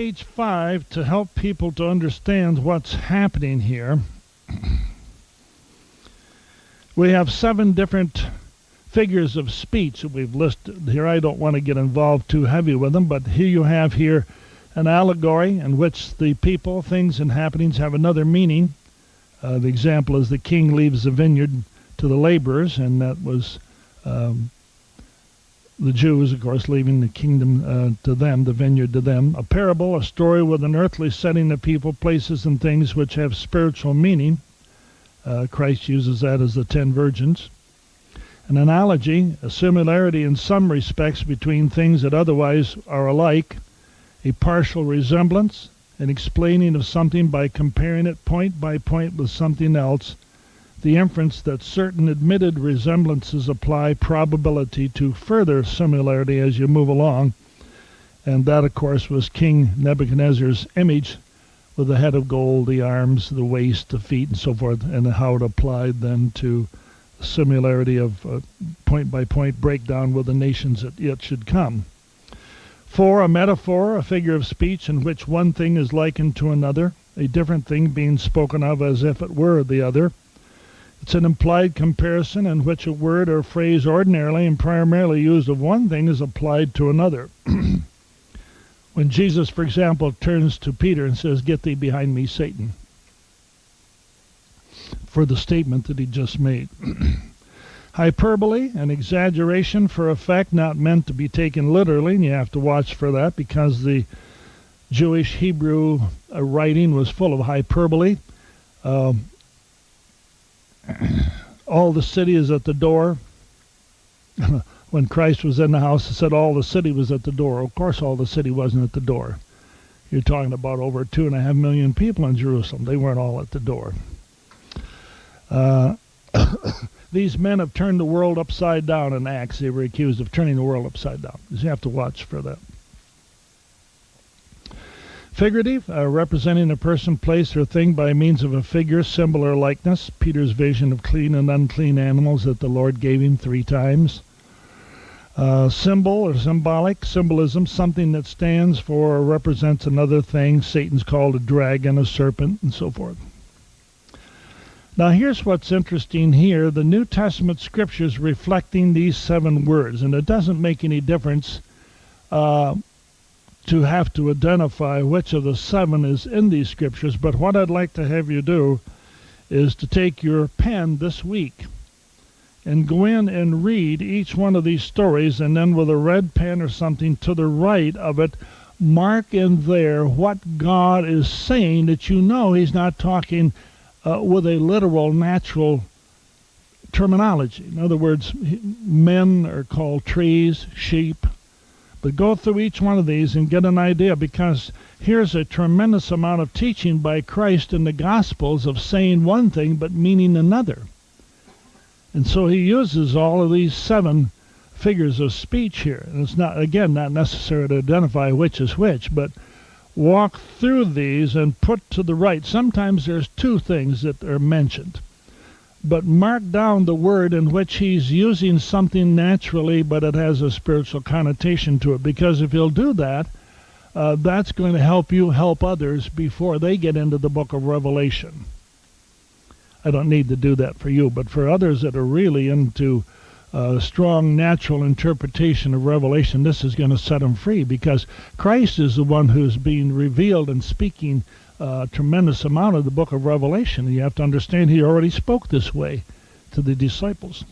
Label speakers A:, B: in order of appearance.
A: page 5 to help people to understand what's happening here. We have 7 different figures of speech that we've listed here. I don't want to get involved too heavy with them, but here you have here an allegory in which the people, things, and happenings have another meaning. The example is the king leaves the vineyard to the laborers, and that was the Jews, of course, leaving the kingdom to them, the vineyard to them. A parable, a story with an earthly setting of people, places, and things which have spiritual meaning. Christ uses that as the 10 virgins. An analogy, a similarity in some respects between things that otherwise are alike. A partial resemblance, an explaining of something by comparing it point by point with something else. The inference that certain admitted resemblances apply probability to further similarity as you move along. And that, of course, was King Nebuchadnezzar's image with the head of gold, the arms, the waist, the feet, and so forth, and how it applied then to similarity of point-by-point breakdown with the nations that yet should come. 4, a metaphor, a figure of speech in which one thing is likened to another, a different thing being spoken of as if it were the other. It's an implied comparison in which a word or phrase ordinarily and primarily used of one thing is applied to another. When Jesus, for example, turns to Peter and says, "Get thee behind me, Satan," for the statement that he just made. Hyperbole, an exaggeration for effect, not meant to be taken literally, and you have to watch for that because the Jewish Hebrew writing was full of hyperbole. All the city is at the door. When Christ was in the house, it said all the city was at the door. Of course, all the city wasn't at the door. You're talking about over 2.5 million people in Jerusalem. They weren't all at the door. These men have turned the world upside down in Acts. They were accused of turning the world upside down. You have to watch for that. Figurative, representing a person, place, or thing by means of a figure, symbol, or likeness. Peter's vision of clean and unclean animals that the Lord gave him 3 times. Symbol or symbolic, symbolism, something that stands for or represents another thing. Satan's called a dragon, a serpent, and so forth. Now here's what's interesting here. The New Testament scriptures reflecting these 7 words, and it doesn't make any difference to have to identify which of the 7 is in these scriptures, but what I'd like to have you do is to take your pen this week and go in and read each one of these stories, and then with a red pen or something to the right of it, mark in there what God is saying, that you know he's not talking with a literal, natural terminology. In other words, men are called trees, sheep. But go through each one of these and get an idea, because here's a tremendous amount of teaching by Christ in the Gospels of saying one thing but meaning another. And so he uses all of these 7 figures of speech here. And it's not, again, not necessary to identify which is which, but walk through these and put to the right. Sometimes there's 2 things that are mentioned. But mark down the word in which he's using something naturally, but it has a spiritual connotation to it. Because if you'll do that, that's going to help you help others before they get into the book of Revelation. I don't need to do that for you, but for others that are really into strong natural interpretation of Revelation, this is going to set them free, because Christ is the one who's being revealed and speaking a tremendous amount of the book of Revelation. And you have to understand he already spoke this way to the disciples.